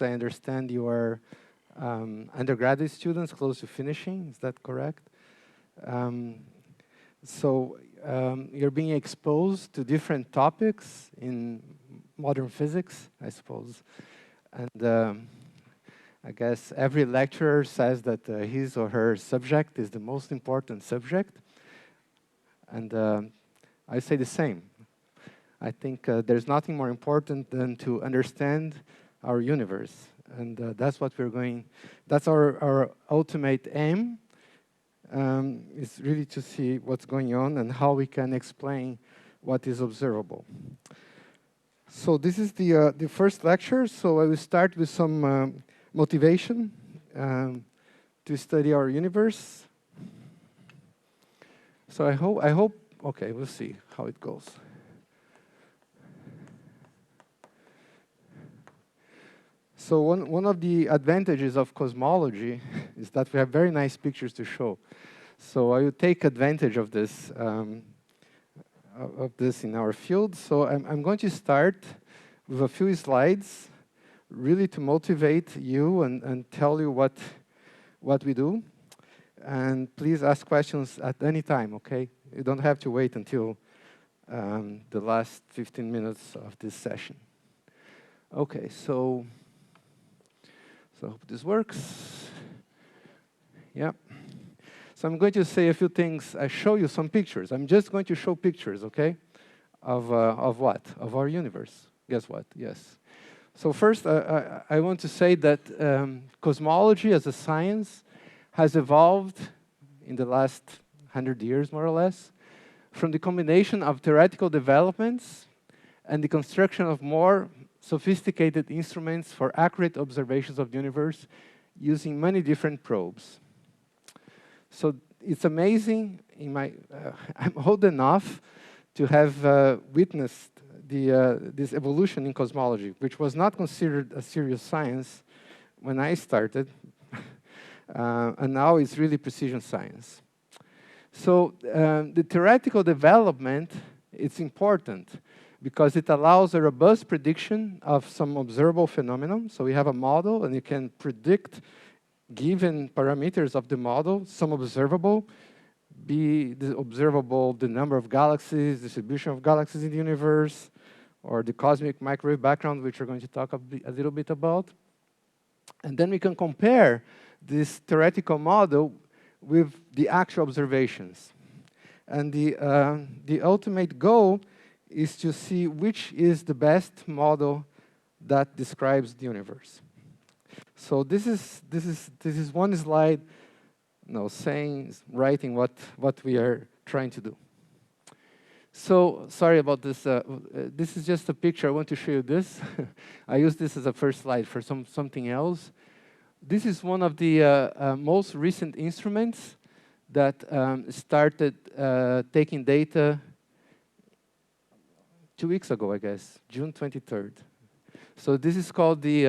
I understand you are undergraduate students close to finishing. Is that correct? You're being exposed to different topics in modern physics, I suppose. And I guess every lecturer says that his or her subject is the most important subject. And I say the same. I think there's nothing more important than to understand our universe. And that's what we're going, that's our ultimate aim, is really to see what's going on and how we can explain what is observable. So this is the first lecture. So I will start with some motivation to study our universe. So I hope, okay, we'll see how it goes. So one of the advantages of cosmology is that we have very nice pictures to show. So I will take advantage of this in our field. So I'm going to start with a few slides, really to motivate you and tell you what we do. And please ask questions at any time, okay? You don't have to wait until the last 15 minutes of this session. Okay, so I hope this works. Yeah. So I'm going to say a few things. I show you some pictures. I'm just going to show pictures, okay? Of what? Of our universe. Guess what? Yes. So first, I want to say that cosmology as a science has evolved in the last 100 years, more or less, from the combination of theoretical developments and the construction of more sophisticated instruments for accurate observations of the universe using many different probes. So it's amazing. I'm old enough to have witnessed this evolution in cosmology, which was not considered a serious science when I started, and now it's really precision science. So the theoretical development, it's important because it allows a robust prediction of some observable phenomenon. So we have a model, and you can predict, given parameters of the model, some observable, be the observable the number of galaxies, distribution of galaxies in the universe, or the cosmic microwave background, which we're going to talk a little bit about. And then we can compare this theoretical model with the actual observations. And the ultimate goal is to see which is the best model that describes the universe. So this is one slide, writing what we are trying to do. So sorry about this. This is just a picture. I want to show you this. I use this as a first slide for something else. This is one of the most recent instruments that started taking data 2 weeks ago, I guess, June 23rd. So this is called the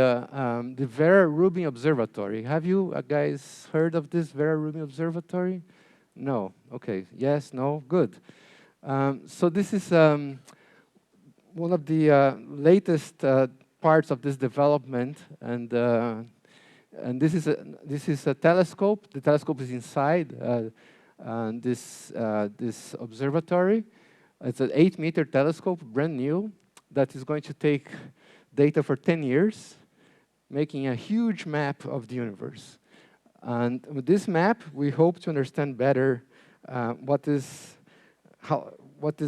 Vera-Rubin Observatory. Have you guys heard of this Vera-Rubin Observatory? No. Okay. Yes. No. Good. So this is one of the latest parts of this development, and this is a telescope. The telescope is inside this observatory. It's an 8-meter telescope, brand new, that is going to take data for 10 years, making a huge map of the universe. And with this map, we hope to understand better what is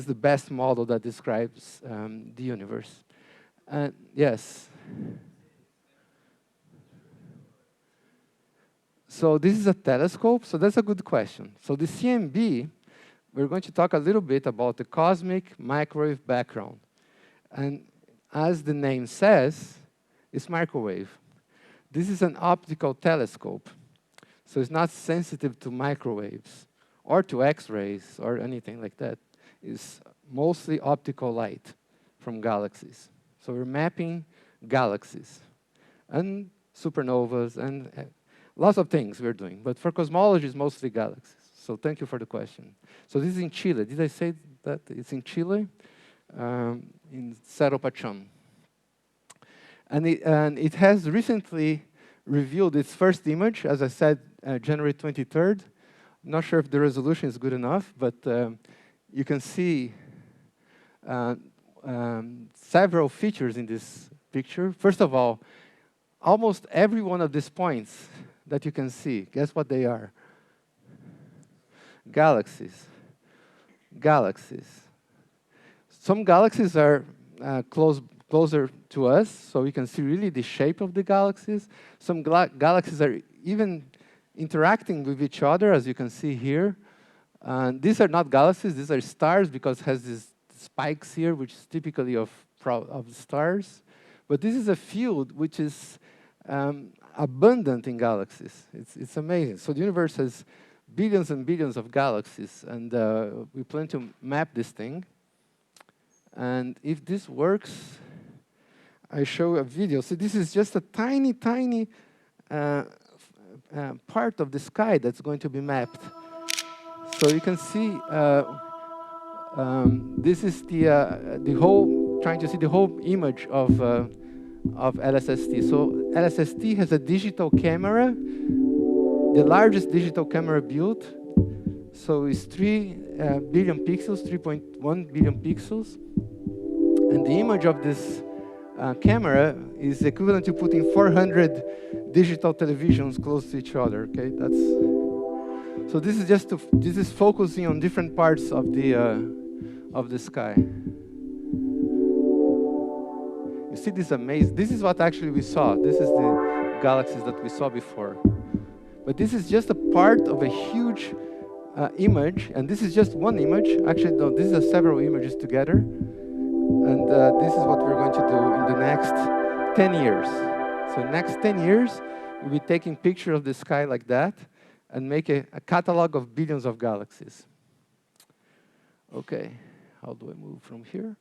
the best model that describes the universe. Yes. So this is a telescope, so that's a good question. So the CMB, we're going to talk a little bit about the cosmic microwave background. And as the name says, it's microwave. This is an optical telescope, so it's not sensitive to microwaves or to X-rays or anything like that. It's mostly optical light from galaxies. So we're mapping galaxies and supernovas and lots of things we're doing. But for cosmology, it's mostly galaxies. So thank you for the question. So this is in Chile. Did I say that it's in Chile? In Cerro Pachón. And it has recently revealed its first image, as I said, January 23rd. I'm not sure if the resolution is good enough, but you can see several features in this picture. First of all, almost every one of these points that you can see, guess what they are? Galaxies. Galaxies. Some galaxies are closer to us, so we can see really the shape of the galaxies. Some galaxies are even interacting with each other, as you can see here. These are not galaxies, these are stars, because it has these spikes here, which is typically of stars. But this is a field which is abundant in galaxies. It's amazing. So the universe has billions and billions of galaxies, and we plan to map this thing. And if this works, I show a video. So this is just a tiny, tiny part of the sky that's going to be mapped. So you can see this is the whole, trying to see the whole image of LSST. So LSST has a digital camera, the largest digital camera built. So it's 3 billion pixels, 3.1 billion pixels. And the image of this camera is equivalent to putting 400 digital televisions close to each other. Okay, so this is just this is focusing on different parts of the sky. You see this amazing. This is what actually we saw. This is the galaxies that we saw before. But this is just a part of a huge image, and this is just one image. Actually, no, these are several images together. And this is what we're going to do in the next 10 years. So next 10 years, we'll be taking pictures of the sky like that and make a catalog of billions of galaxies. Okay, how do I move from here?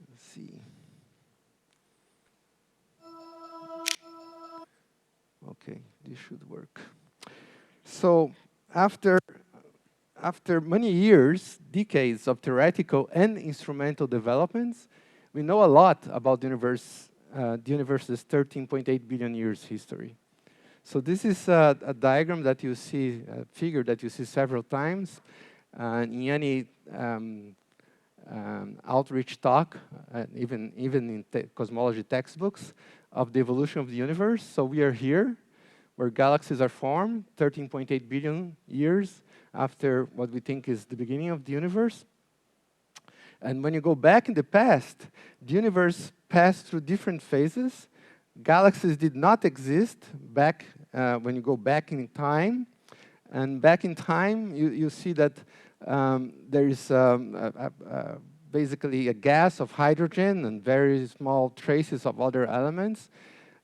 Let's see. Okay, this should work. So after many years, decades of theoretical and instrumental developments, we know a lot about the universe's 13.8 billion years history. So this is a diagram that you see, a figure that you see several times in any outreach talk, even in cosmology textbooks, of the evolution of the universe. So we are here, where galaxies are formed, 13.8 billion years after what we think is the beginning of the universe. And when you go back in the past, the universe passed through different phases. Galaxies did not exist back when you go back in time. And back in time, you see that there is basically a gas of hydrogen and very small traces of other elements.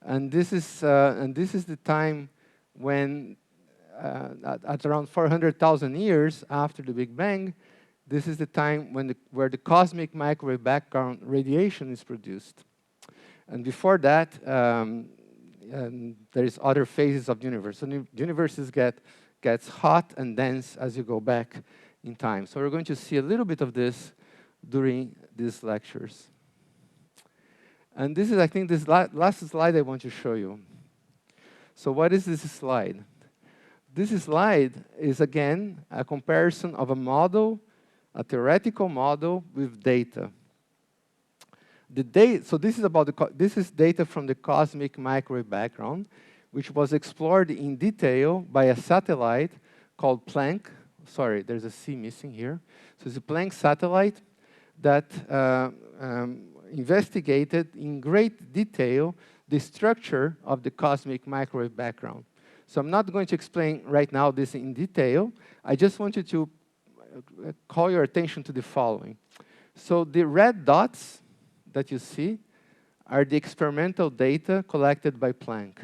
And this is the time when, at around 400,000 years after the Big Bang, this is the time when where the cosmic microwave background radiation is produced. And before that, there is other phases of the universe. So the universe gets hot and dense as you go back in time. So we're going to see a little bit of this during these lectures. And this is, I think, this last slide I want to show you. So what is this slide? This slide is, again, a comparison of a model, a theoretical model with data. So this is about this is data from the cosmic microwave background, which was explored in detail by a satellite called Planck. Sorry, there's a C missing here. So it's a Planck satellite that investigated in great detail the structure of the cosmic microwave background. So I'm not going to explain right now this in detail. I just want you to call your attention to the following. So the red dots that you see are the experimental data collected by Planck.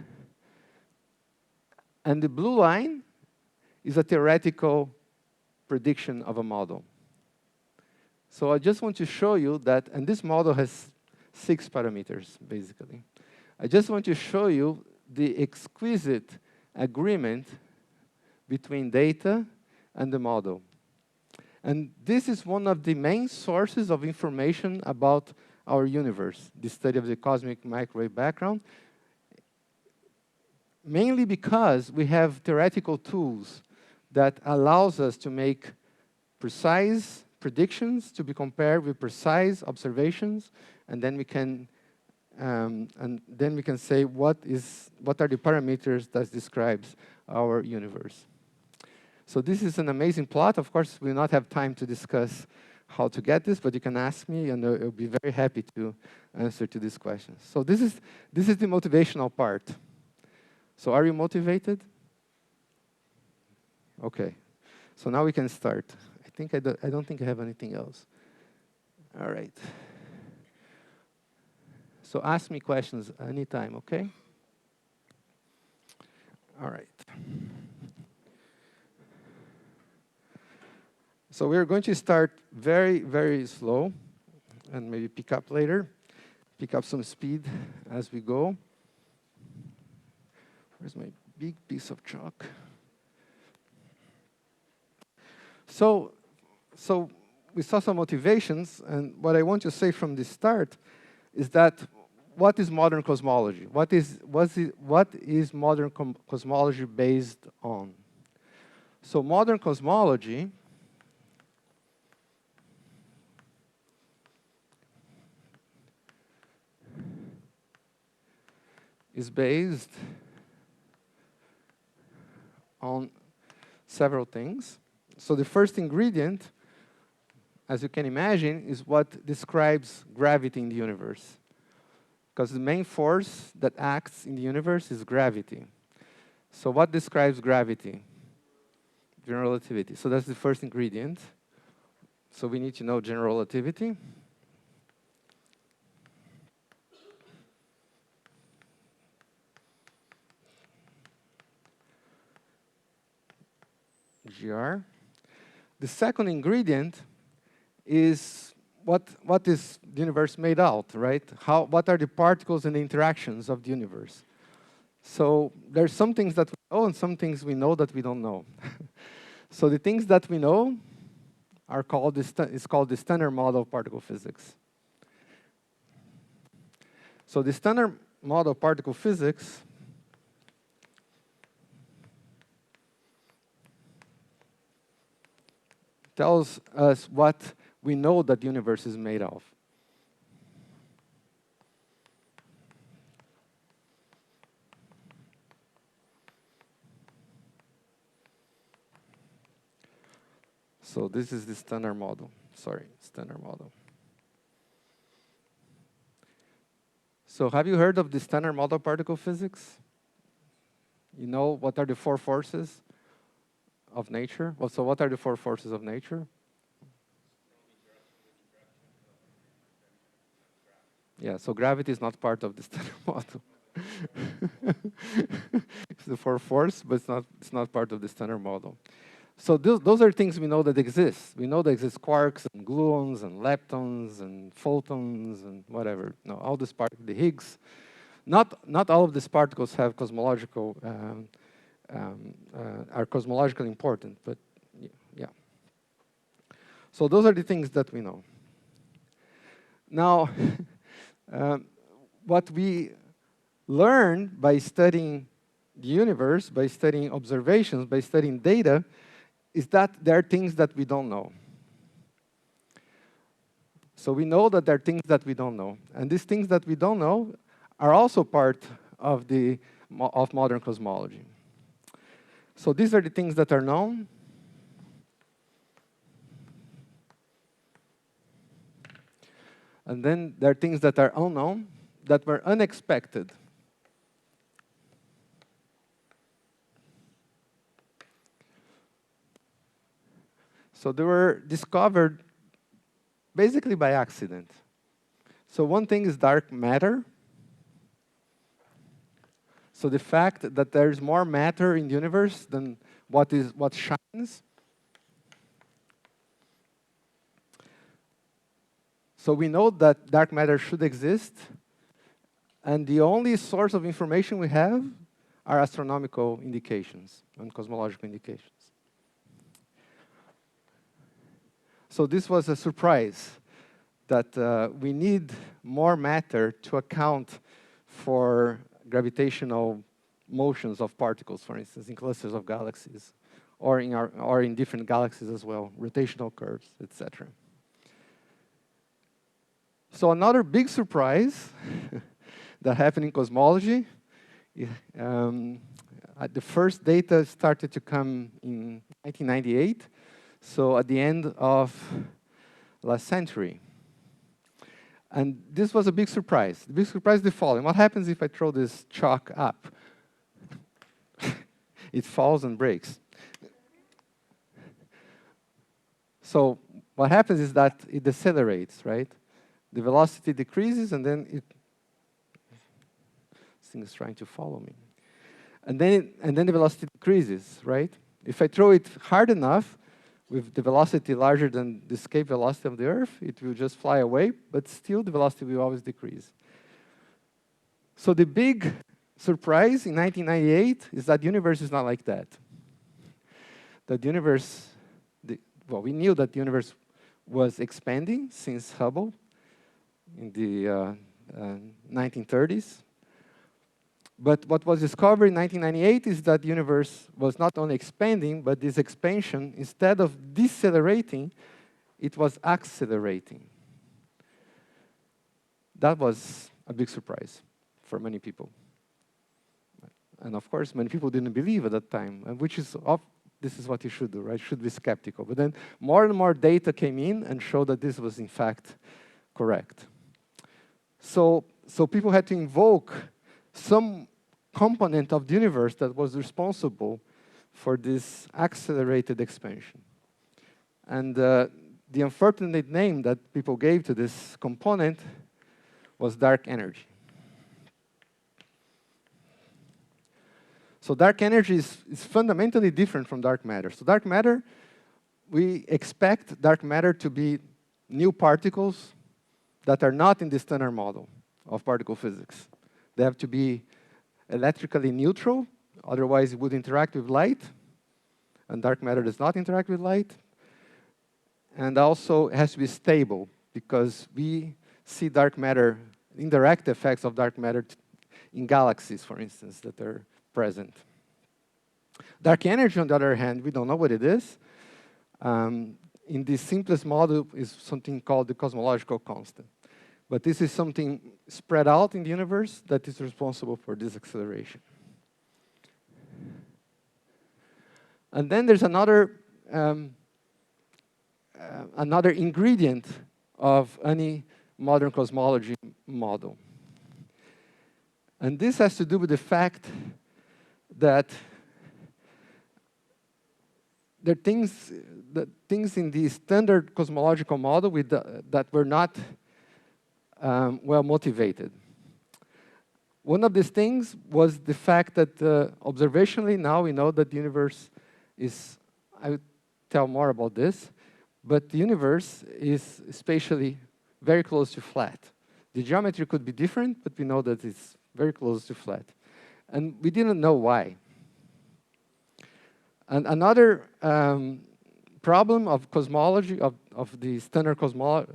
And the blue line is a theoretical prediction of a model. So I just want to show you that, and this model has 6 parameters, basically. I just want to show you the exquisite agreement between data and the model. And this is one of the main sources of information about our universe, the study of the cosmic microwave background, mainly because we have theoretical tools that allows us to make precise predictions to be compared with precise observations, and then we can say what are the parameters that describes our universe. So this is an amazing plot. Of course, we will not have time to discuss how to get this, but you can ask me, and I'll be very happy to answer to these questions. So this is the motivational part. So are you motivated? Okay. So now we can start. I don't think I have anything else. All right. So ask me questions anytime, okay? All right. So we're going to start very, very slow and maybe pick up later, pick up some speed as we go. Where's my big piece of chalk? So we saw some motivations, and what I want to say from the start is that what is modern cosmology? What is modern cosmology based on? So modern cosmology is based on several things. So the first ingredient, as you can imagine, is what describes gravity in the universe. Because the main force that acts in the universe is gravity. So what describes gravity? General relativity. So that's the first ingredient. So we need to know general relativity. GR. The second ingredient is what is the universe made out, right? What are the particles and the interactions of the universe? So there's some things that we know and some things we know that we don't know. So the things that we know are called the standard model of particle physics. So the standard model of particle physics tells us what we know that the universe is made of. So this is the standard model. Sorry, standard model. So have you heard of the standard model of particle physics? You know what are the four forces of nature? Well, so what are the four forces of nature? Yeah, so gravity is not part of the standard model. It's the four force, but it's not part of the standard model. So those are things we know that exist. We know that exist quarks and gluons and leptons and photons and whatever. No, all these particles, the Higgs. Not all of these particles have cosmological are cosmologically important, but yeah. So those are the things that we know. Now, what we learn by studying the universe, by studying observations, by studying data, is that there are things that we don't know. So we know that there are things that we don't know. And these things that we don't know are also part of modern cosmology. So these are the things that are known. And then there are things that are unknown, that were unexpected. So they were discovered basically by accident. So one thing is dark matter. So the fact that there is more matter in the universe than what shines. So we know that dark matter should exist, and the only source of information we have are astronomical indications and cosmological indications. So this was a surprise. that we need more matter to account for gravitational motions of particles, for instance, in clusters of galaxies, or in different galaxies as well, rotational curves, etc. So another big surprise that happened in cosmology, the first data started to come in 1998, so at the end of last century. And this was a big surprise. The big surprise is the following. What happens if I throw this chalk up? It falls and breaks. So what happens is that it decelerates, right? The velocity decreases, and then this thing is trying to follow me. And then the velocity decreases, right? If I throw it hard enough, with the velocity larger than the escape velocity of the Earth, it will just fly away, but still the velocity will always decrease. So the big surprise in 1998 is that the universe is not like that. That the universe, well, we knew that the universe was expanding since Hubble in the 1930s. But what was discovered in 1998 is that the universe was not only expanding, but this expansion, instead of decelerating, it was accelerating. That was a big surprise for many people. And of course, many people didn't believe at that time, which is, this is what you should do, right? You should be skeptical. But then more and more data came in and showed that this was in fact correct. So people had to invoke some component of the universe that was responsible for this accelerated expansion. And the unfortunate name that people gave to this component was dark energy. So dark energy is fundamentally different from dark matter. So dark matter, we expect dark matter to be new particles that are not in the standard model of particle physics. They have to be electrically neutral, otherwise it would interact with light, and dark matter does not interact with light. And also it has to be stable, because we see dark matter, indirect effects of dark matter in galaxies, for instance, that are present. Dark energy, on the other hand, we don't know what it is. In the simplest model is something called the cosmological constant. But this is something spread out in the universe that is responsible for this acceleration. And then there's another ingredient of any modern cosmology model. And this has to do with the fact that there are things in the standard cosmological model that were not well motivated. One of these things was the fact that observationally now we know that the universe is, I will tell more about this, but the universe is spatially very close to flat. The geometry could be different, but we know that it's very close to flat. And we didn't know why. And another problem of cosmology, of the standard cosmology,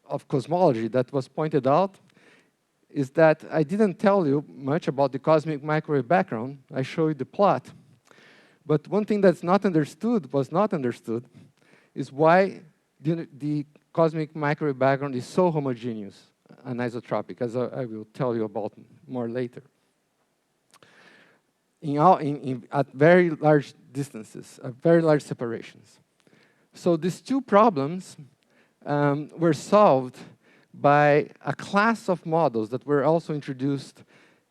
of cosmology that was pointed out is that I didn't tell you much about the cosmic microwave background. I showed you the plot. But one thing that's not understood, is why the cosmic microwave background is so homogeneous and isotropic, as I will tell you about more later. At very large distances, at very large separations. So these two problems were solved by a class of models that were also introduced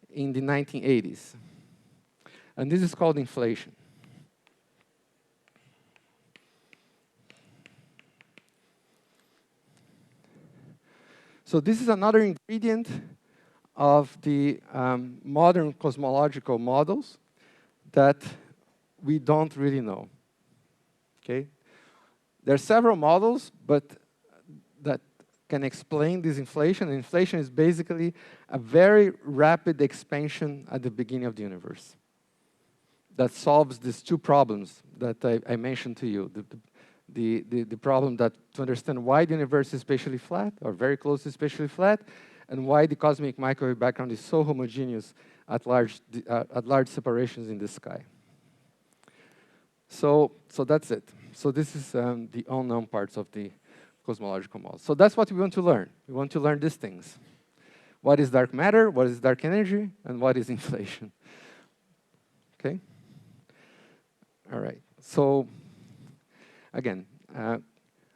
in the 1980s. And this is called inflation. So this is another ingredient of the modern cosmological models that we don't really know. Okay? There are several models, but that can explain this inflation. And inflation is basically a very rapid expansion at the beginning of the universe that solves these two problems that I mentioned to you. the problem that to understand why the universe is spatially flat, or very close to spatially flat, and why the cosmic microwave background is so homogeneous at large separations in the sky. So that's it. So this is the unknown parts of the cosmological model. So that's what we want to learn. We want to learn these things. What is dark matter, what is dark energy, and what is inflation. Okay? All right. So again,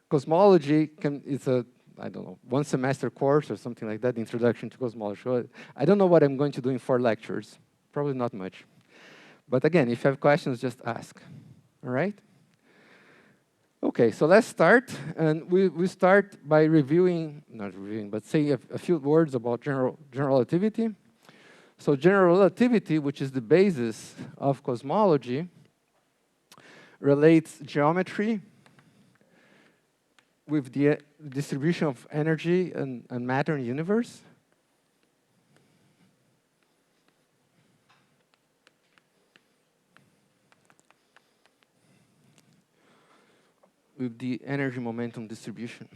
cosmology is a, I don't know, one semester course or something like that, introduction to cosmology. So I don't know what I'm going to do in 4 lectures. Probably not much. But again, if you have questions, just ask. All right? Okay, so let's start. And we start by reviewing, not reviewing, but saying a few words about general relativity. So general relativity, which is the basis of cosmology, relates geometry with the distribution of energy and matter in the universe. With the energy momentum distribution.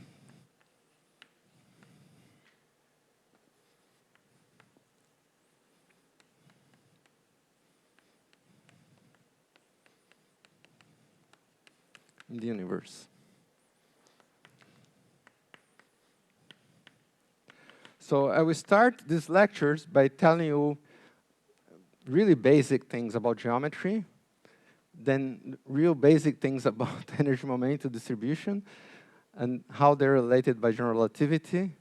In the universe. So I will start these lectures by telling you really basic things about geometry, then real basic things about energy momentum distribution and how they're related by general relativity,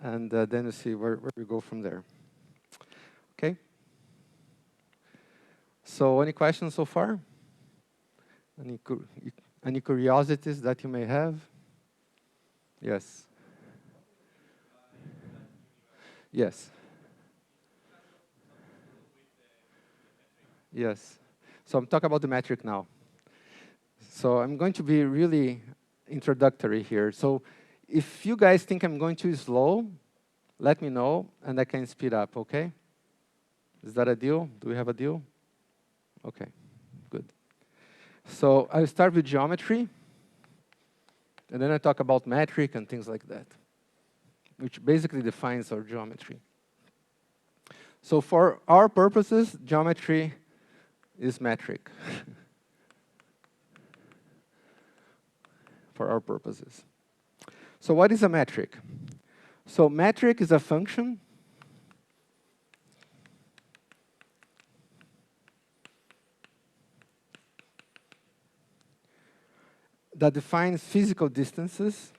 and then you see where we go from there. Okay? So any questions so far? Any curiosities that you may have? Yes. Yes. Yes. So I'm talking about the metric now. So I'm going to be really introductory here. So if you guys think I'm going too slow, let me know, and I can speed up, okay? Is that a deal? Do we have a deal? Okay, good. So I'll start with geometry, and then I talk about metric and things like that, which basically defines our geometry. So for our purposes, geometry is metric. For our purposes. So what is a metric? So metric is a function that defines physical distances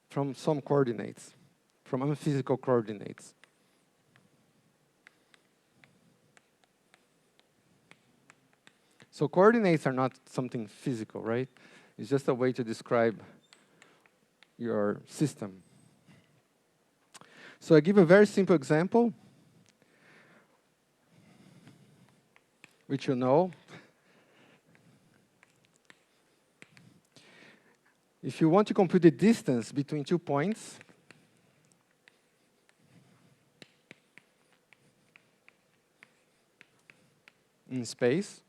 from some coordinates, from unphysical coordinates. So coordinates are not something physical, right? It's just a way to describe your system. So I give a very simple example, which you know. If you want to compute the distance between 2 points, in space,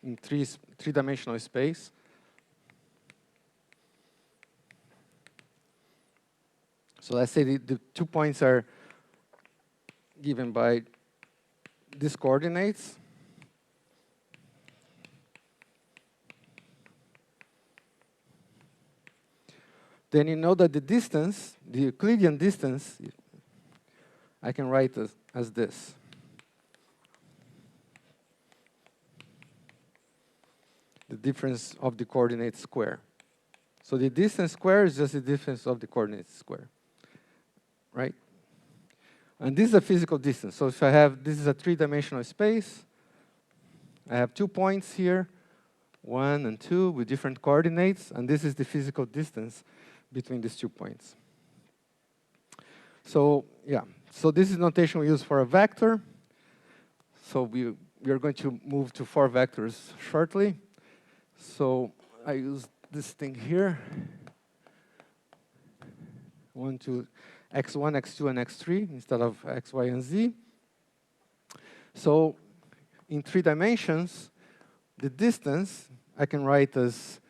in three-dimensional space, so let's say the 2 points are given by these coordinates. Then you know that the distance, the Euclidean distance, I can write as this. The difference of the coordinates square. So the distance square is just the difference of the coordinates square, right? And this is a physical distance. So if I have, this is a three-dimensional space. I have 2 points here, 1 and 2 with different coordinates, and this is the physical distance between these 2 points. So yeah, so this is notation we use for a vector. So we are going to move to 4 vectors shortly. So I use this thing here. 1 to x1, x2, and x3 instead of x, y, and z. So in 3 dimensions, the distance I can write as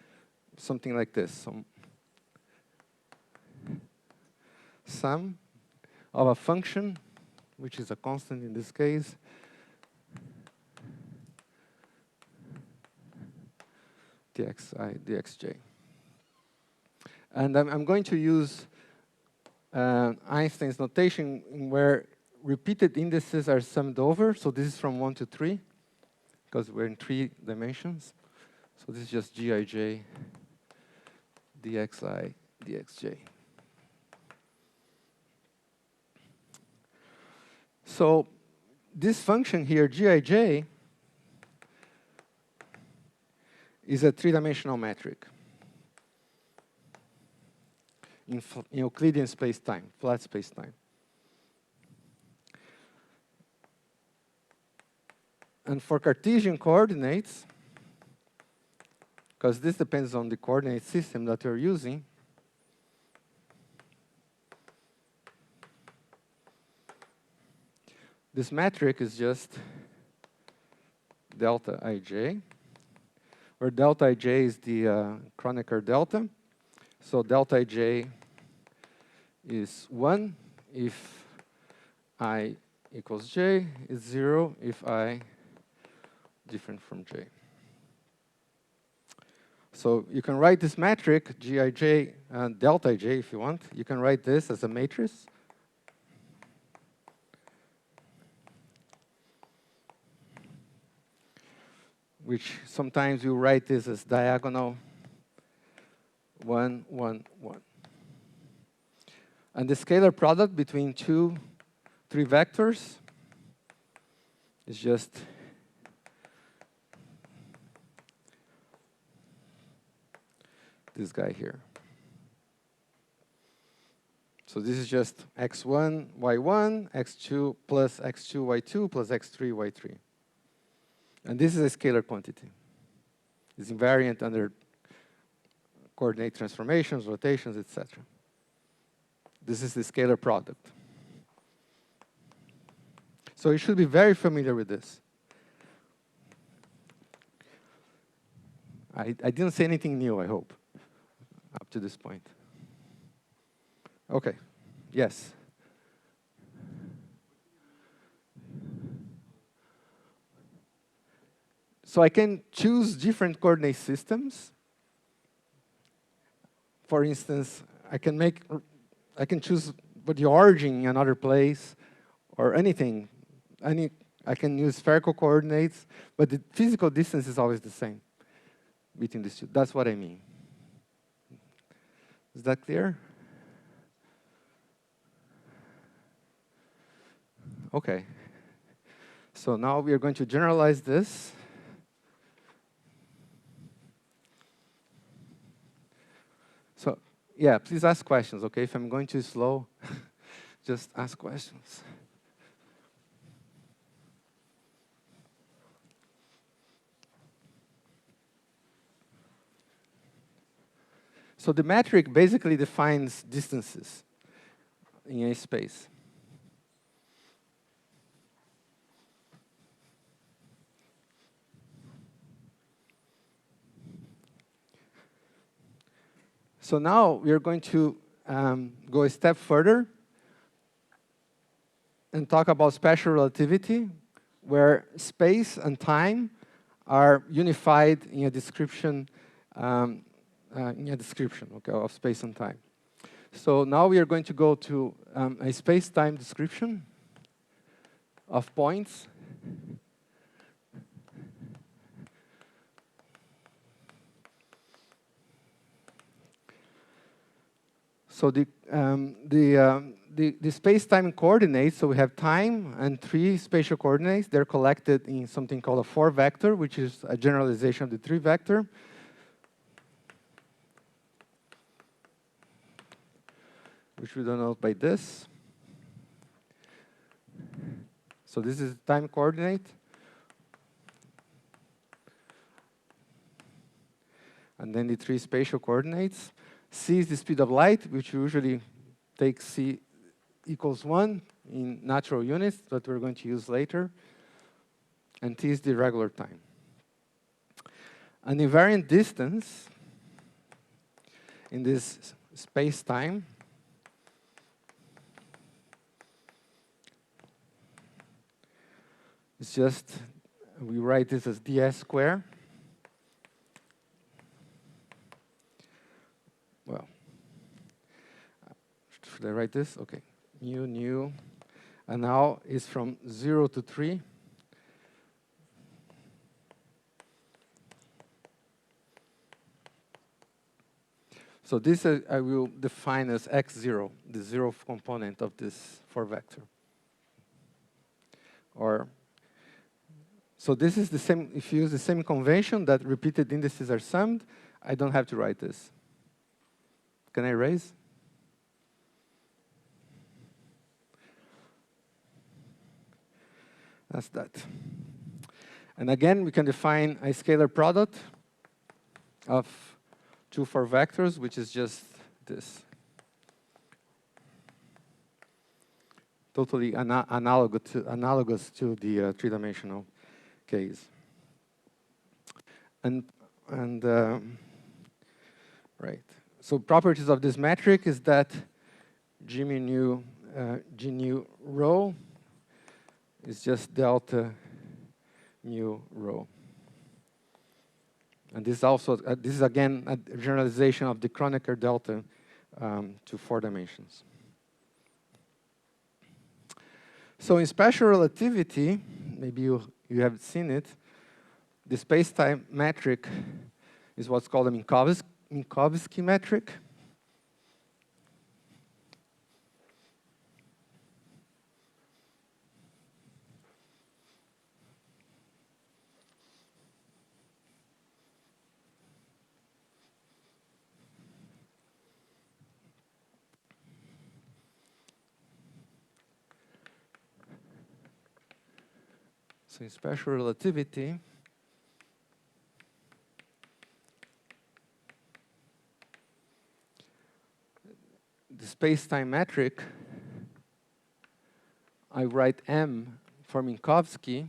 something like this. So sum of a function, which is a constant in this case, dxi, dxj. And I'm going to use Einstein's notation where repeated indices are summed over. So this is from 1 to 3, because we're in 3 dimensions. So this is just gij, dxi, dxj. So this function here, gij, is a 3-dimensional metric in Euclidean space-time, flat space-time. And for Cartesian coordinates, because this depends on the coordinate system that you're using, this metric is just delta ij, where delta ij is the Kronecker delta. So delta ij is 1 if I equals j, is 0 if I different from j. So you can write this metric, gij and delta ij if you want. You can write this as a matrix. Which sometimes you write this as diagonal 1, 1, 1. And the scalar product between 2, 3 vectors is just this guy here. So this is just x1, y1, x2 plus x2, y2 plus x3, y3. And this is a scalar quantity. It's invariant under coordinate transformations, rotations, etc. This is the scalar product. So you should be very familiar with this. I didn't say anything new, I hope, up to this point. Okay, yes. So I can choose different coordinate systems. For instance, I can choose the origin in another place or anything. I can use spherical coordinates, but the physical distance is always the same between these two. That's what I mean. Is that clear? Okay. So now we are going to generalize this. So, yeah, please ask questions, okay? If I'm going too slow, just ask questions. So the metric basically defines distances in a space. So now we are going to go a step further and talk about special relativity, where space and time are unified in a description, okay, of space and time. So now we are going to go to a space-time description of points. So the space-time coordinates, so we have time and 3 spatial coordinates. They're collected in something called a 4-vector, which is a generalization of the 3-vector. Which we denote by this. So this is the time coordinate. And then the 3 spatial coordinates. C is the speed of light, which we usually take C equals 1 in natural units that we're going to use later, and T is the regular time. An invariant distance in this space-time is just, we write this as ds squared. Well, should I write this? Okay, mu, and now is from 0 to 3. So this I will define as x0, the zeroth component of this 4-vector. Or, so this is the same, if you use the same convention that repeated indices are summed, I don't have to write this. Can I erase? That's that. And again, we can define a scalar product of 2 4-vectors, which is just this. Totally analogous to the 3-dimensional case. And right. So properties of this metric is that G mu rho is just delta mu rho. And this also, this is again a generalization of the Kronecker delta to 4 dimensions. So in special relativity, maybe you have seen it, the space-time metric is what's called a Minkowski metric. So in special relativity, the space-time metric, I write M for Minkowski.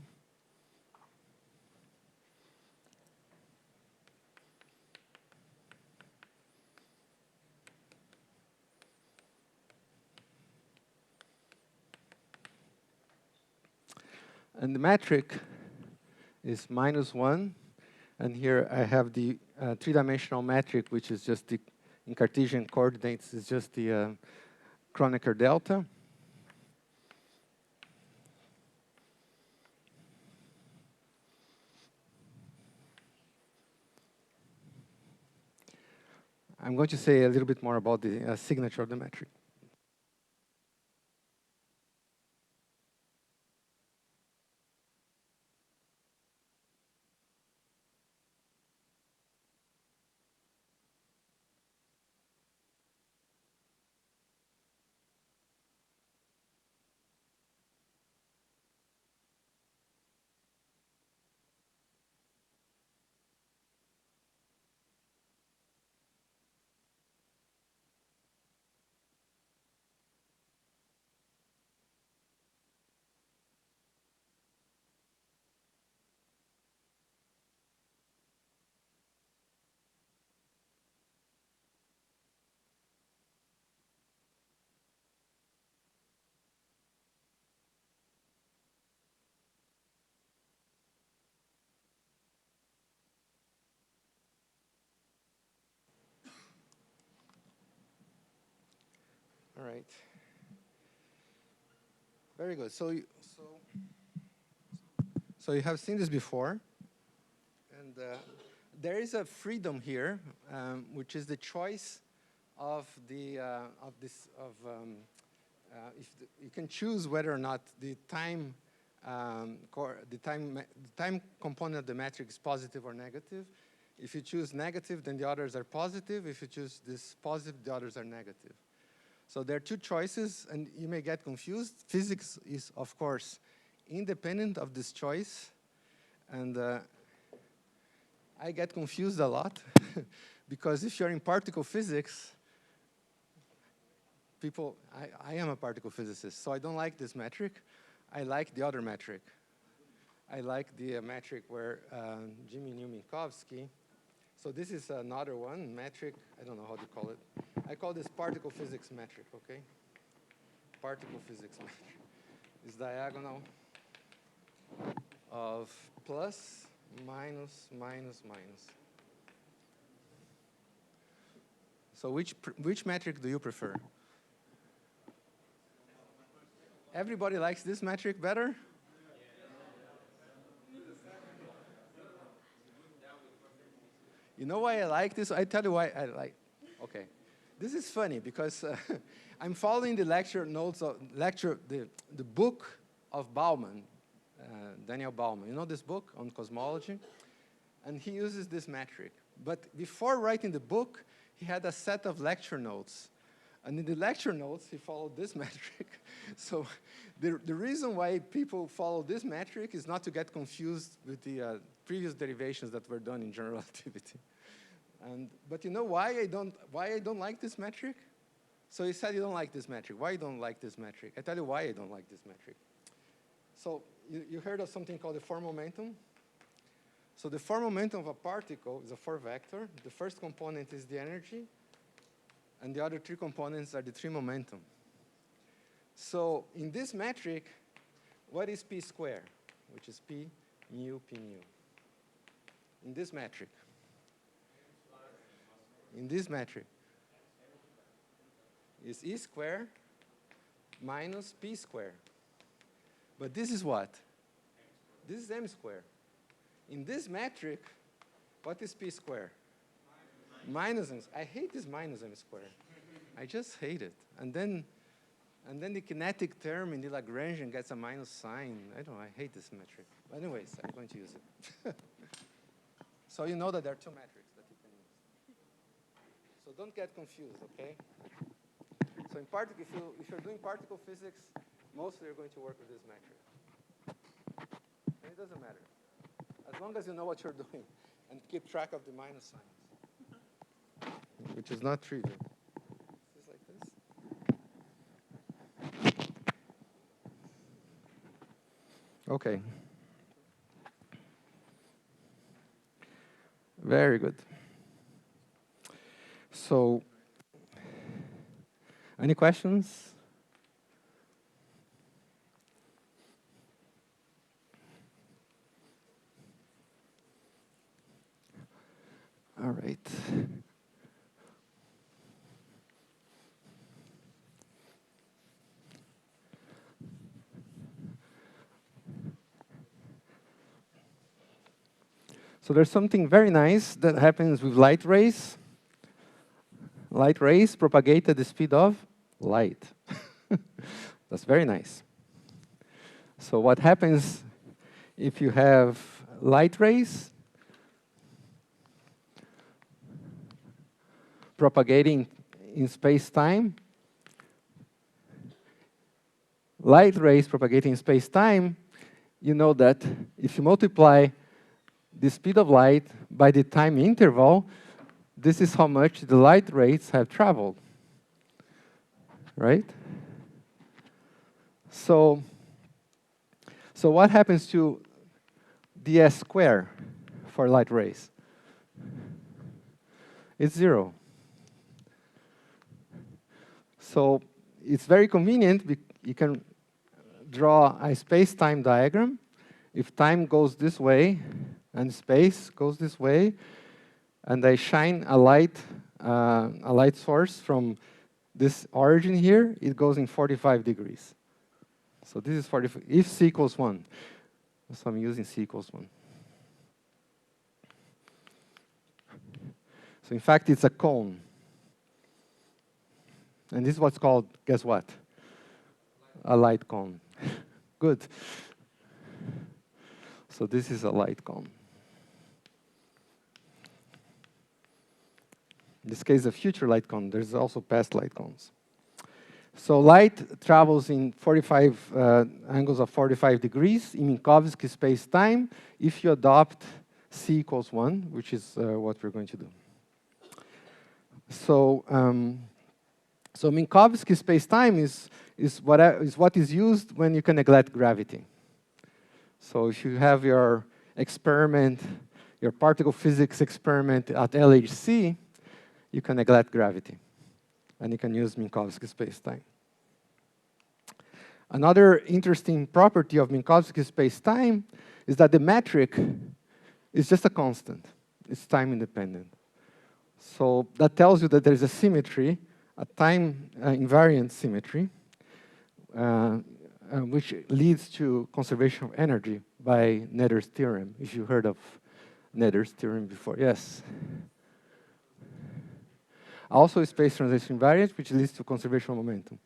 And the metric is -1. And here I have the 3-dimensional metric, which is just the, in Cartesian coordinates, is just the Kronecker delta. I'm going to say a little bit more about the signature of the metric. All right. Very good. So you have seen this before, and there is a freedom here, which is the choice of the you can choose whether or not the time component of the metric is positive or negative. If you choose negative, then the others are positive. If you choose this positive, the others are negative. So there are 2 choices, and you may get confused. Physics is, of course, independent of this choice, and I get confused a lot because if you're in particle physics, people, I am a particle physicist, so I don't like this metric. I like the other metric. I like the metric where Jimmy Minkowski. So this is another one, metric. I don't know how to call it. I call this particle physics metric, okay? Particle physics metric. It's diagonal of plus, minus, minus, minus. So which metric do you prefer? Everybody likes this metric better? You know why I like this? I tell you why I like. Okay, this is funny because I'm following the lecture notes of the book of Bauman, Daniel Bauman. You know this book on cosmology, and he uses this metric. But before writing the book, he had a set of lecture notes, and in the lecture notes he followed this metric. So the reason why people follow this metric is not to get confused with the previous derivations that were done in general relativity. But you know why I don't like this metric? So he said you don't like this metric. Why you don't like this metric? I tell you why I don't like this metric. So you heard of something called the four momentum? So the four momentum of a particle is a four vector. The first component is the energy, and the other three components are the three momentum. So in this metric, what is p squared? Which is p mu, p mu. In this metric. In this metric. Is e squared minus p squared. But this is what? This is m squared. In this metric, what is p squared? Minus m. I hate this minus m squared. I just hate it. And then the kinetic term in the Lagrangian gets a minus sign. I don't know, I hate this metric. But anyways, I'm going to use it. So you know that there are two metrics that you can use. So don't get confused, okay? So in particle, if you're doing particle physics, mostly you're going to work with this metric. And it doesn't matter. As long as you know what you're doing and keep track of the minus signs, which is not trivial. Just like this. Okay. Very good. So, any questions? All right. So there's something very nice that happens with light rays. Light rays propagate at the speed of light. That's very nice. So what happens if you have light rays propagating in space-time? Light rays propagating in space-time, you know that if you multiply the speed of light by the time interval, this is how much the light rays have traveled, right? So what happens to ds squared for light rays? It's 0. So it's very convenient. You can draw a space-time diagram. If time goes this way and space goes this way, and I shine a light source from this origin here, it goes in 45 degrees. So this is 45, if c equals 1. So I'm using c equals 1. So in fact, it's a cone. And this is what's called, guess what? A light cone. Good. So this is a light cone. In this case, a future light cone. There's also past light cones. So light travels in 45 angles of 45 degrees in Minkowski space-time if you adopt c equals 1, which is what we're going to do. So So Minkowski space-time is what is used when you can neglect gravity. So if you have your experiment, your particle physics experiment at LHC, you can neglect gravity. And you can use Minkowski space-time. Another interesting property of Minkowski space-time is that the metric is just a constant. It's time independent. So that tells you that there's a symmetry, a time invariant symmetry, which leads to conservation of energy by Nether's theorem, if you heard of Nether's theorem before. Yes. Also space transition invariant, which leads to conservation of momentum.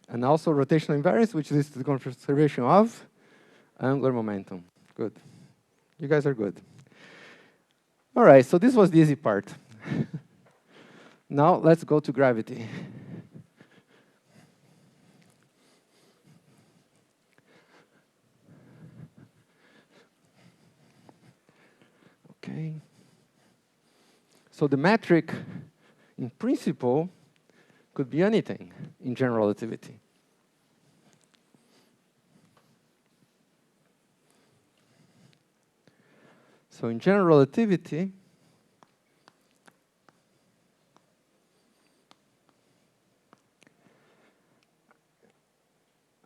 And also rotational invariance, which leads to the conservation of angular momentum. Good. You guys are good. All right, so this was the easy part. Now let's go to gravity. Okay. So the metric, in principle, could be anything in general relativity. So in general relativity,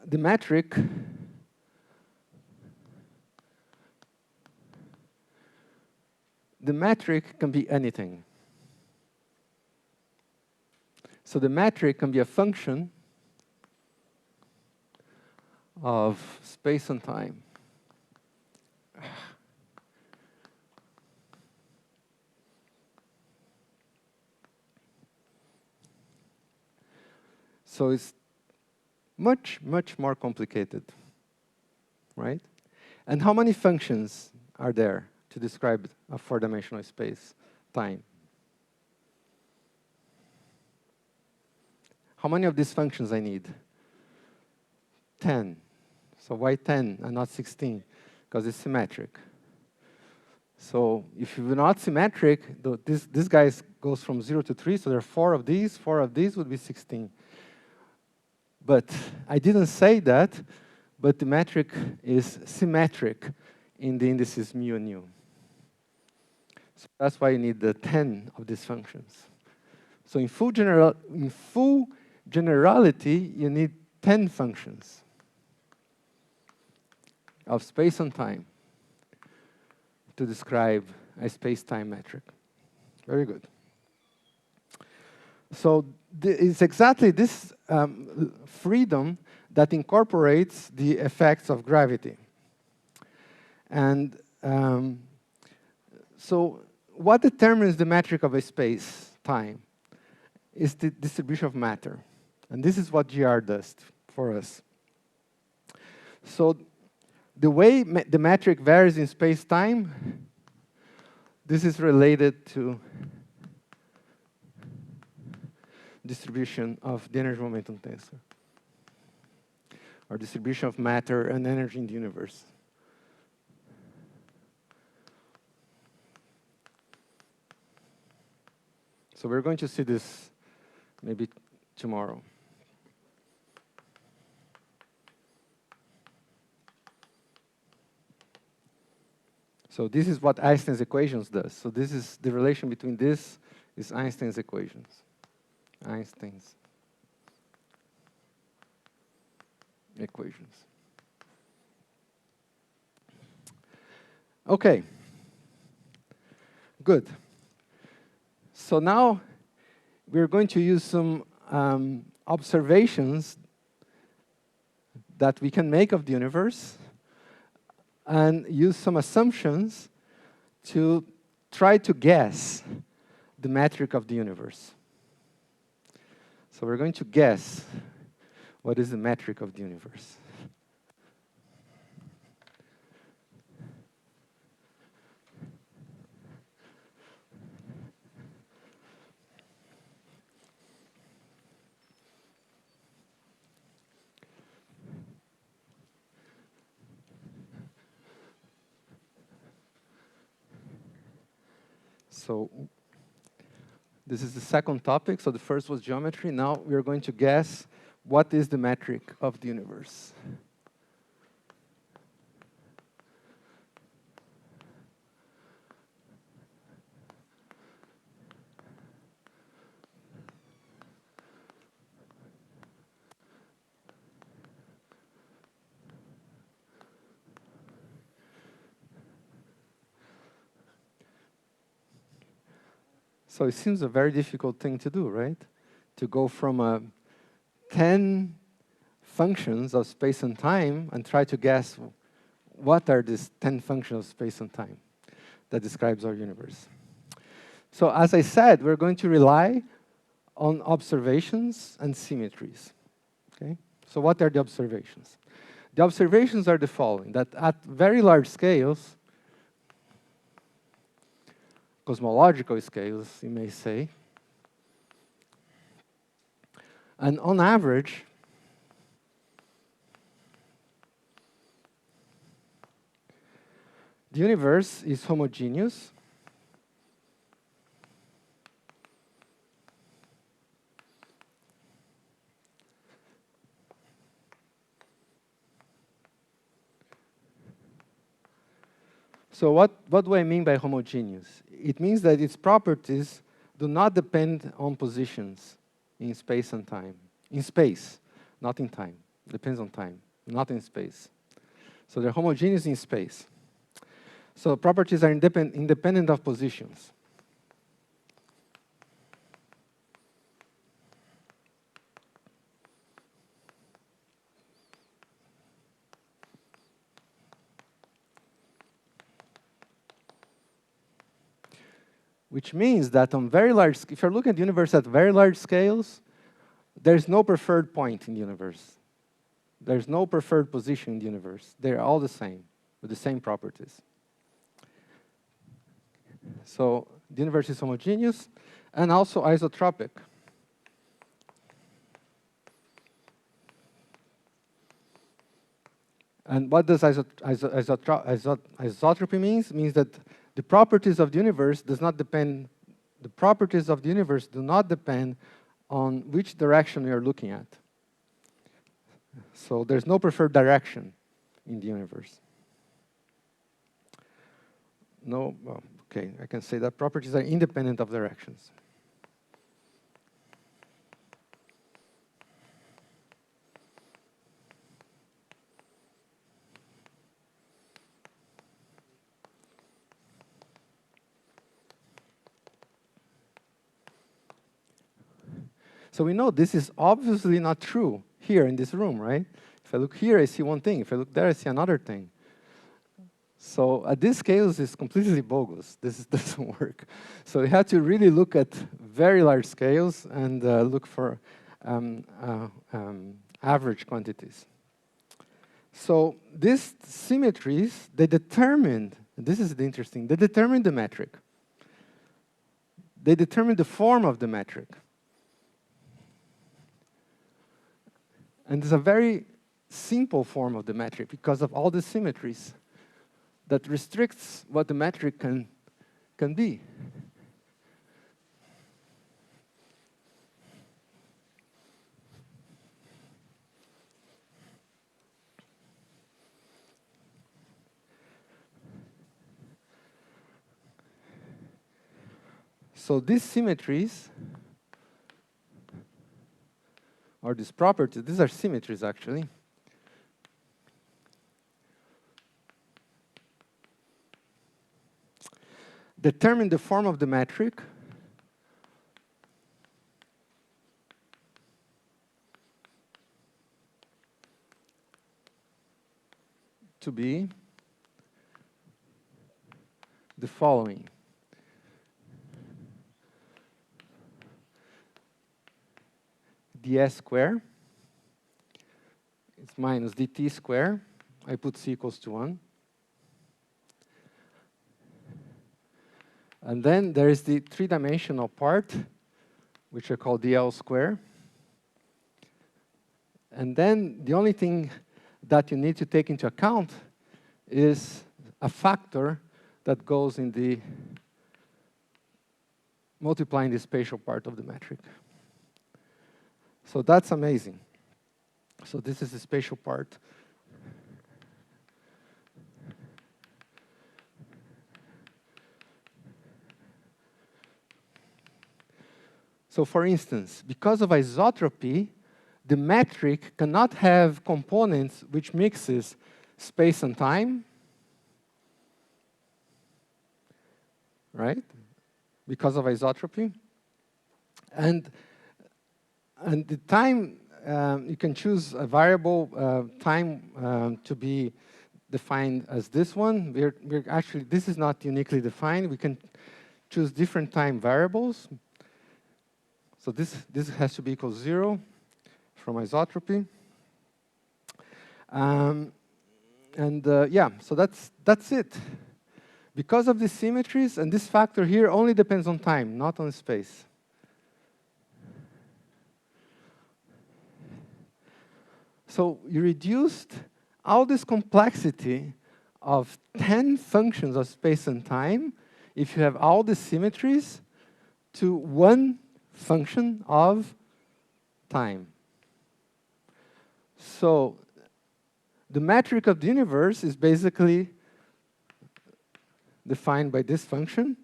the metric can be anything. So the metric can be a function of space and time. So it's much, much more complicated, right? And how many functions are there to describe a four-dimensional space, time? How many of these functions I need? 10. So why 10 and not 16? Because it's symmetric. So if you're not symmetric, this guy goes from 0 to 3, so there are 4 of these would be 16. But I didn't say that, but the metric is symmetric in the indices mu and nu. So that's why you need the 10 of these functions. So in full generality, you need 10 functions of space and time to describe a space-time metric. Very good. So it's exactly this freedom that incorporates the effects of gravity. And so what determines the metric of a space-time is the distribution of matter. And this is what GR does for us. So the way the metric varies in space-time, this is related to distribution of the energy momentum tensor, or distribution of matter and energy in the universe. So we're going to see this maybe tomorrow. So this is what Einstein's equations does. So this is the relation between this is Einstein's equations. Einstein's equations. Okay. Good. So now we're going to use some observations that we can make of the universe and use some assumptions to try to guess the metric of the universe. So we're going to guess what is the metric of the universe. So This is the second topic. So the first was geometry. Now we're going to guess what is the metric of the universe. So it seems a very difficult thing to do, right? To go from 10 functions of space and time and try to guess what are these 10 functions of space and time that describes our universe. So as I said, we're going to rely on observations and symmetries. Okay? So what are the observations? The observations are the following, that at very large scales, cosmological scales, you may say, and on average, the universe is homogeneous So what do I mean by homogeneous? It means that its properties do not depend on positions in space and time. In space, not in time. Depends on time, not in space. So they're homogeneous in space. So properties are independent of positions. Which means that on very large, if you're looking at the universe at very large scales, there's no preferred point in the universe. There's no preferred position in the universe. They're all the same, with the same properties. So the universe is homogeneous and also isotropic. And what does isotropy means? It means that the properties of the universe do not depend on which direction we are looking at. So there's no preferred direction in the universe. No, well, okay, I can say that properties are independent of directions. So we know this is obviously not true here in this room, right? If I look here, I see one thing. If I look there, I see another thing. So at these scales, it's completely bogus. This doesn't work. So you have to really look at very large scales and look for average quantities. So these symmetries, they determine, this is the interesting, they determine the metric. They determine the form of the metric. And it's a very simple form of the metric because of all the symmetries that restricts what the metric can be. So these symmetries, or these properties, these are symmetries actually. Determine the form of the metric to be the following. ds square is minus dt square. I put c equals to 1. And then there is the three-dimensional part, which I call dl square. And then the only thing that you need to take into account is a factor that goes in the multiplying the spatial part of the metric. So that's amazing. So this is the spatial part. So for instance, because of isotropy, the metric cannot have components which mixes space and time, right? Because of isotropy. And the time, you can choose a variable time to be defined as this one. We're actually, this is not uniquely defined. We can choose different time variables. So this has to be equal to 0 from isotropy. Yeah, so that's it. Because of the symmetries, and this factor here only depends on time, not on space. So you reduced all this complexity of 10 functions of space and time if you have all the symmetries to one function of time. So the metric of the universe is basically defined by this function,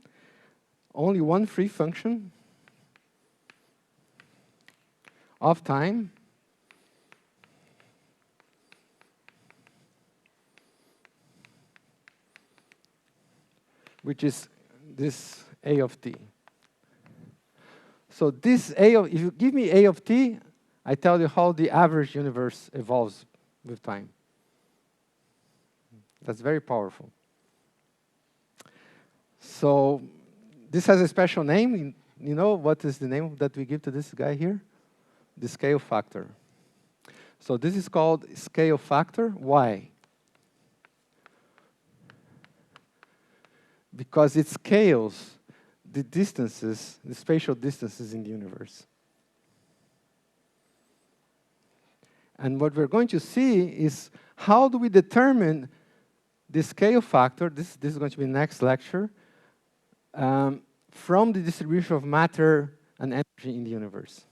only one free function of time which is this A of t. So this A of, if you give me A of t, I tell you how the average universe evolves with time. That's very powerful. So this has a special name. You know what is the name that we give to this guy here? The scale factor. So this is called scale factor. Why? Because it scales the distances, the spatial distances in the universe. And what we're going to see is how do we determine the scale factor, this is going to be next lecture, from the distribution of matter and energy in the universe.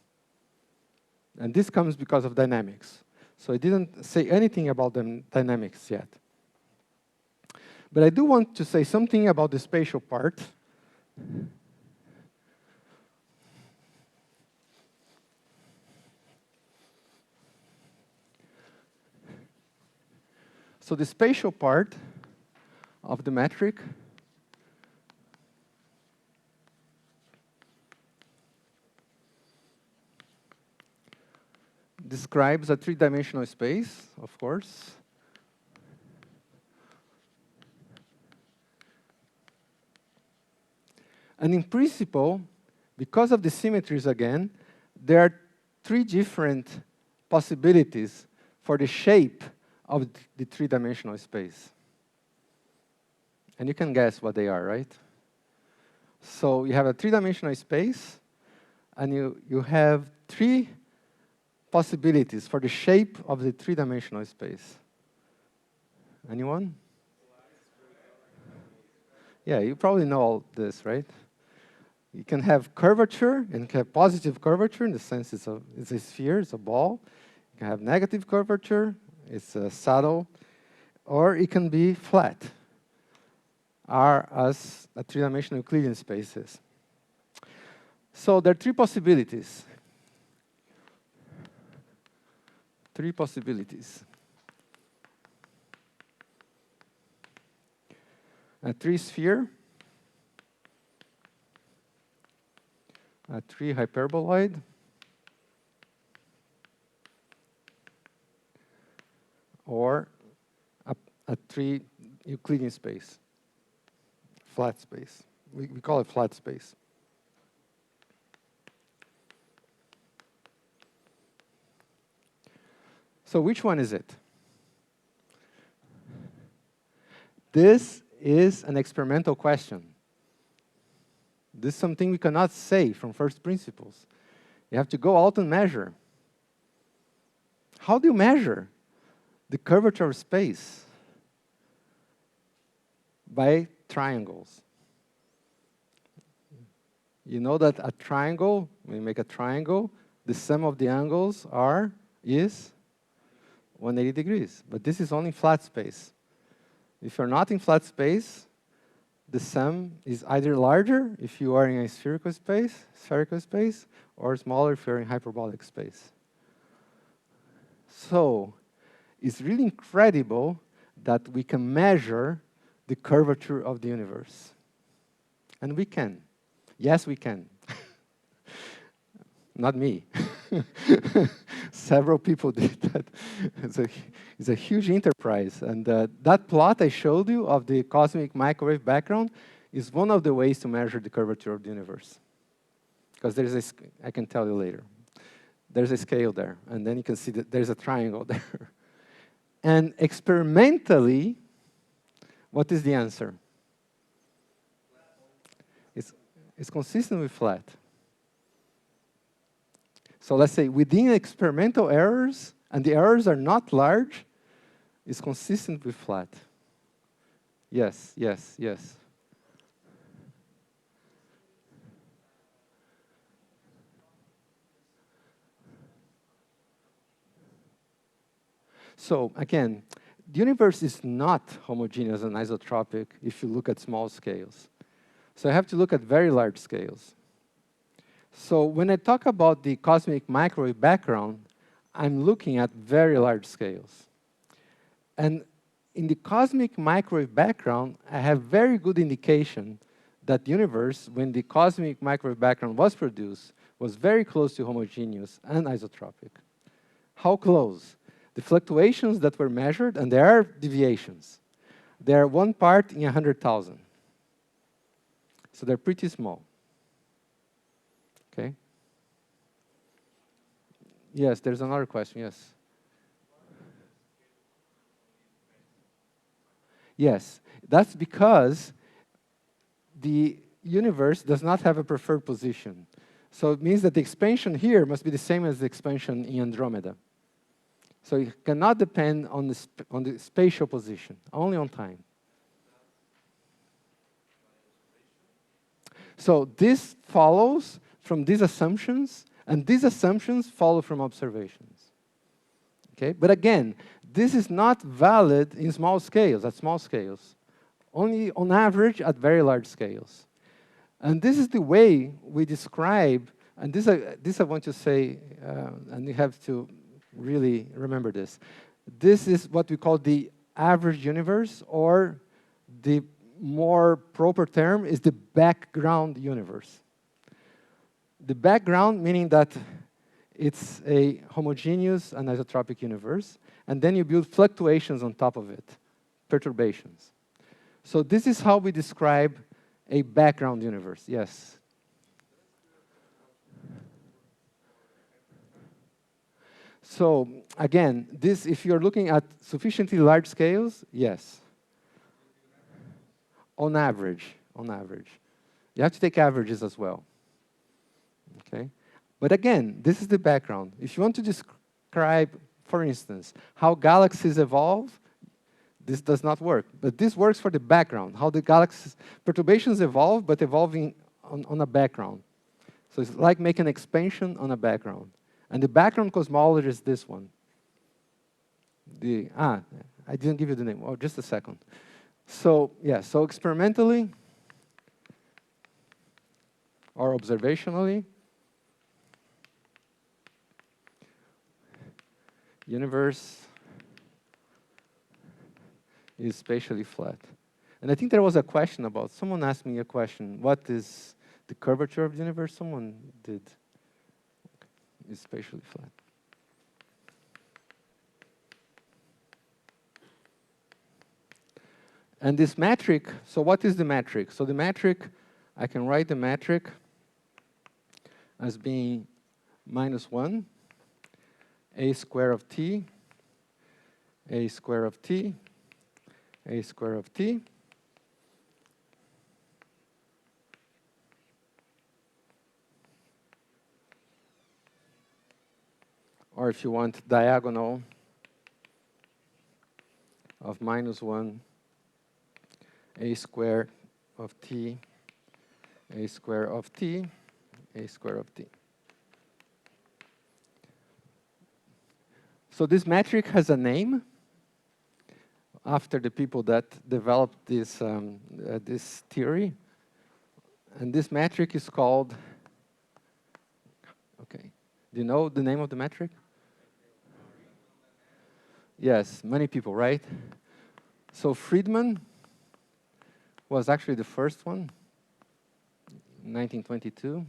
And this comes because of dynamics. So I didn't say anything about the dynamics yet. But I do want to say something about the spatial part. So the spatial part of the metric describes a three-dimensional space, of course. And in principle, because of the symmetries again, there are three different possibilities for the shape of the three-dimensional space. And you can guess what they are, right? So you have a three-dimensional space, and you have three possibilities for the shape of the three-dimensional space. Anyone? Yeah, you probably know all this, right? You can have curvature, and you can have positive curvature, in the sense it's a sphere, it's a ball. You can have negative curvature, it's a saddle, or it can be flat, R as a three-dimensional Euclidean space is. So there are three possibilities. Three possibilities. A three-sphere, a three-hyperboloid, or a three-Euclidean space, flat space. We call it flat space. So which one is it? This is an experimental question. This is something we cannot say from first principles. You have to go out and measure. How do you measure the curvature of space? By triangles. You know that a triangle, when you make a triangle, the sum of the angles is 180 degrees. But this is only flat space. If you're not in flat space, the sum is either larger if you are in a spherical space, or smaller if you're in hyperbolic space. So it's really incredible that we can measure the curvature of the universe. And we can. Yes, we can. Not me. Several people did that. It's a huge enterprise. And that plot I showed you of the cosmic microwave background is one of the ways to measure the curvature of the universe. Because I can tell you later. There's a scale there. And then you can see that there's a triangle there. And experimentally, what is the answer? It's consistent with flat. So let's say within experimental errors, and the errors are not large, it's consistent with flat. Yes, yes, yes. So again, the universe is not homogeneous and isotropic if you look at small scales. So I have to look at very large scales. So when I talk about the cosmic microwave background, I'm looking at very large scales. And in the cosmic microwave background, I have very good indication that the universe, when the cosmic microwave background was produced, was very close to homogeneous and isotropic. How close? The fluctuations that were measured, and there are deviations. They are 1 part in 100,000. So they're pretty small. Okay? Yes, there's another question, yes. Yes, that's because the universe does not have a preferred position. So it means that the expansion here must be the same as the expansion in Andromeda. So it cannot depend on the spatial position, only on time. So this follows from these assumptions, and these assumptions follow from observations. Okay? But again, this is not valid in small scales, at small scales. Only on average at very large scales. And this is the way we describe, and this I want to say, and you have to really remember this. This is what we call the average universe, or the more proper term is the background universe. The background meaning that it's a homogeneous and isotropic universe, and then you build fluctuations on top of it, perturbations. So this is how we describe a background universe. Yes? So again, this, if you're looking at sufficiently large scales, yes. On average, on average. You have to take averages as well. Okay? But again, this is the background. If you want to describe, for instance, how galaxies evolve, this does not work. But this works for the background, how the galaxies, perturbations evolve, but evolving on a background. So it's like making an expansion on a background. And the background cosmology is this one. I didn't give you the name. Oh, just a second. So, yeah, so experimentally or observationally, universe is spatially flat. And I think there was a question about, someone asked me a question, what is the curvature of the universe? Someone did. It's spatially flat. And this metric, so what is the metric? So the metric, I can write the metric as being -1, a square of t, a square of t, a square of t, or if you want, diagonal of -1, a square of t, A square of t, A square of t. So this metric has a name after the people that developed this, this theory. And this metric is called, okay, do you know the name of the metric? Yes, many people, right? So Friedman was actually the first one, 1922.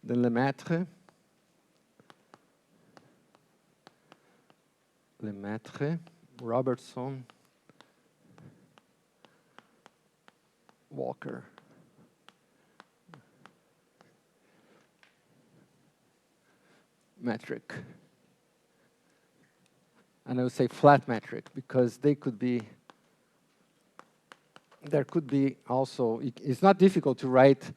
Then Lemaitre, Robertson, Walker. Metric. And I would say flat metric because they could be, there could be also, it's not difficult to write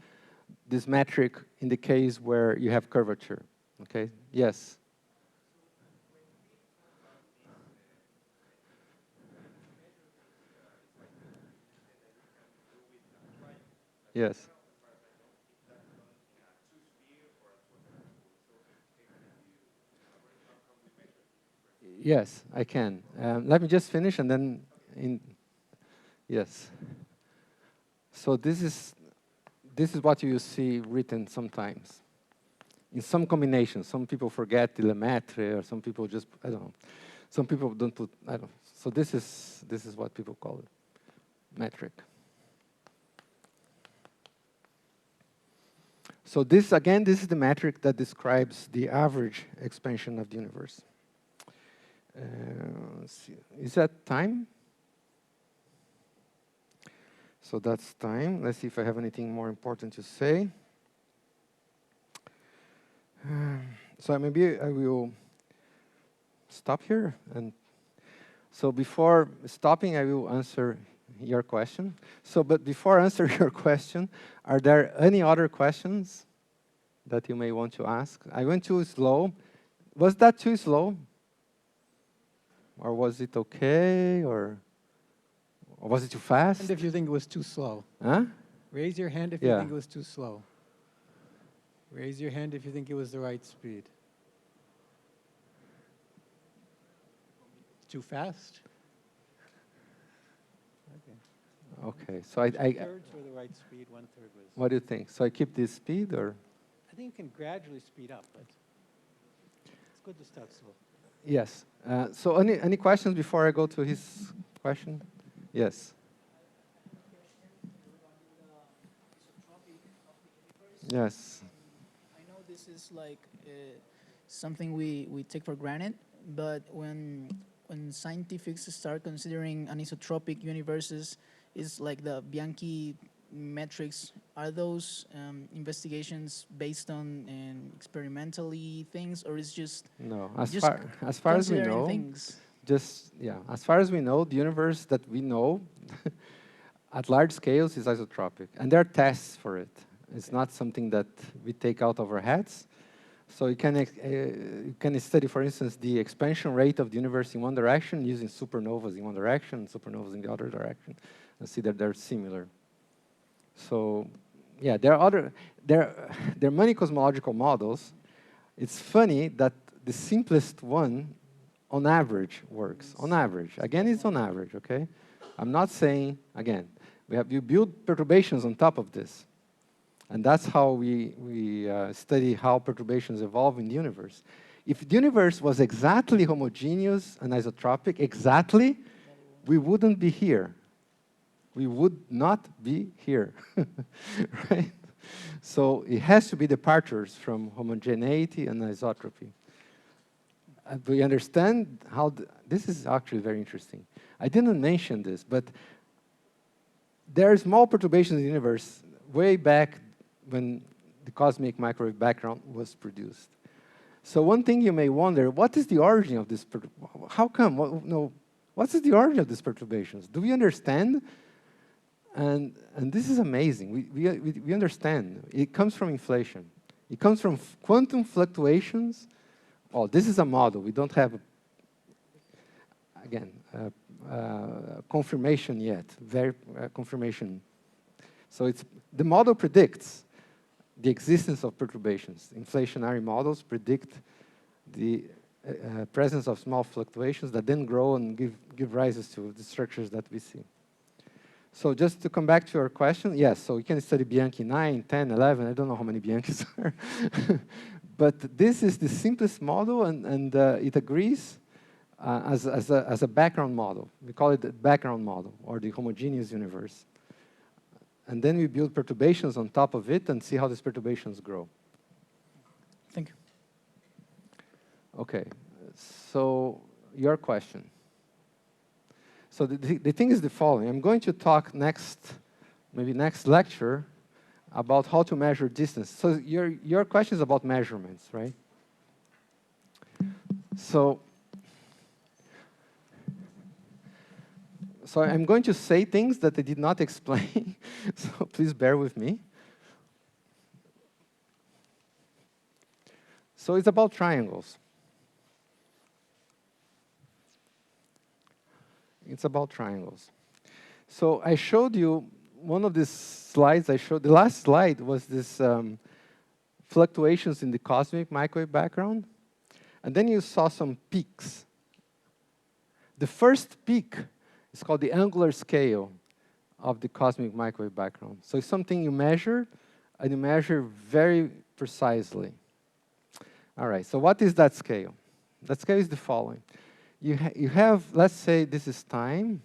this metric in the case where you have curvature, okay? Yes? Yes. Yes, I can. Let me just finish and then, yes. So this is what you see written sometimes. In some combinations, some people forget the Lemaitre, or some people just, I don't know. Some people don't put, I don't know. So this is what people call it, metric. So this, again, this is the metric that describes the average expansion of the universe. Let's see. Is that time? So that's time. Let's see if I have anything more important to say. So maybe I will stop here. And so before stopping, I will answer your question. So, but before I answer your question, are there any other questions that you may want to ask? I went too slow. Was that too slow? Or was it okay? Or was it too fast? And if you think it was too slow. Huh? Raise your hand if you think it was too slow. Raise your hand if you think it was the right speed. Too fast? Okay. Okay, so I 2/3 were the right speed, 1/3 was. What do you think? So I keep this speed, or? I think you can gradually speed up, but it's good to start slow. Yes. So any questions before I go to his question? Yes. Yes. I know this is like something we take for granted, but when scientists start considering anisotropic universes, is like the Bianchi metrics. Are those investigations based on experimentally things, or is just no? As far as we know, things? as far as we know, the universe that we know at large scales is isotropic, and there are tests for it. It's not something that we take out of our heads. So you can study, for instance, the expansion rate of the universe in one direction using supernovas in one direction, supernovas in the other direction, and see that they're similar. So, yeah, there are many cosmological models. It's funny that the simplest one, on average, works. On average, again, it's on average. Okay, I'm not saying again. You build perturbations on top of this. And that's how we study how perturbations evolve in the universe. If the universe was exactly homogeneous and isotropic, exactly, we wouldn't be here. We would not be here, right? So it has to be departures from homogeneity and isotropy. Do you understand how this is actually very interesting? I didn't mention this, but there are small perturbations in the universe way back when the cosmic microwave background was produced. So one thing you may wonder, what is the origin of this? How come? What is the origin of these perturbations? Do we understand? And this is amazing. We understand. It comes from inflation. It comes from quantum fluctuations. Oh, this is a model. We don't have, confirmation yet. Confirmation So the model predicts the existence of perturbations. Inflationary models predict the presence of small fluctuations that then grow and give rises to the structures that we see. So just to come back to your question, yes, so you can study Bianchi 9, 10, 11, I don't know how many Bianchis are. But this is the simplest model, and it agrees as a background model. We call it the background model, or the homogeneous universe. And then we build perturbations on top of it and see how these perturbations grow. Thank you. Okay, so your question. So the thing is the following. I'm going to talk maybe next lecture, about how to measure distance. So your question is about measurements, right? So I'm going to say things that I did not explain, so please bear with me. So it's about triangles. It's about triangles. So I showed you one of these slides I showed. The last slide was this fluctuations in the cosmic microwave background. And then you saw some peaks. The first peak is called the angular scale of the cosmic microwave background. So it's something you measure, and you measure very precisely. All right, so what is that scale? That scale is the following. You have, let's say this is time.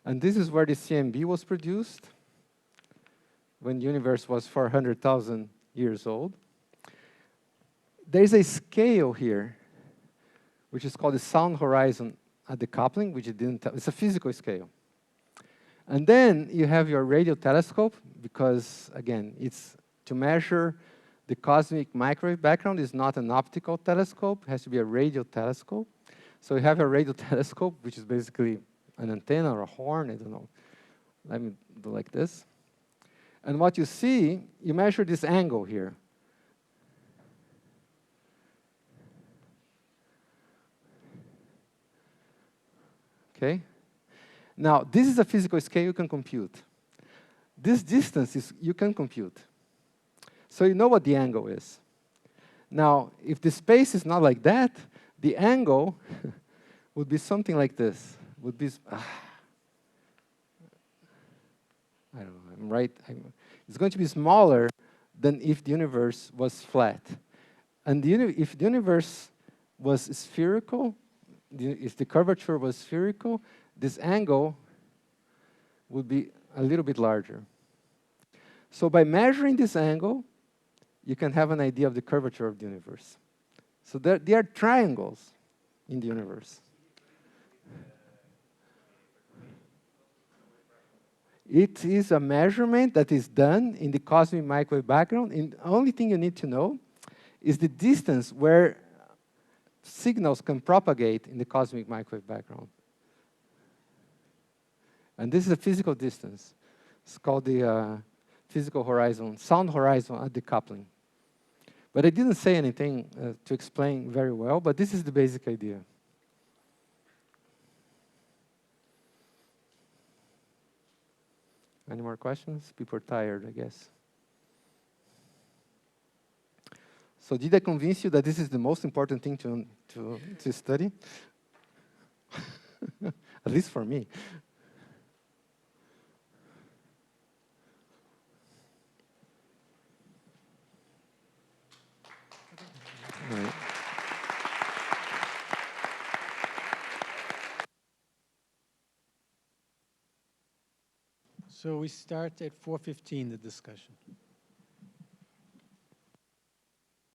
And this is where the CMB was produced, when the universe was 400,000 years old. There's a scale here, which is called the sound horizon at the coupling, which it didn't tell. It's a physical scale. And then you have your radio telescope, because, again, it's to measure the cosmic microwave background is not an optical telescope. It has to be a radio telescope. So you have a radio telescope, which is basically an antenna or a horn, I don't know. Let me do like this. And what you see, you measure this angle here. Okay? Now, this is a physical scale you can compute. This distance you can compute. So you know what the angle is. Now, if the space is not like that, the angle would be something like this. Would be, I don't know, I'm right. It's going to be smaller than if the universe was flat. And if the universe was spherical, if the curvature was spherical, this angle would be a little bit larger. So by measuring this angle, you can have an idea of the curvature of the universe. So there are triangles in the universe. It is a measurement that is done in the cosmic microwave background, and the only thing you need to know is the distance where signals can propagate in the cosmic microwave background. And this is a physical distance. It's called the physical horizon, sound horizon at the coupling. But I didn't say anything to explain very well, but this is the basic idea. Any more questions? People are tired, I guess. So did I convince you that this is the most important thing to study? At least for me. Right. So we start at 4:15, the discussion.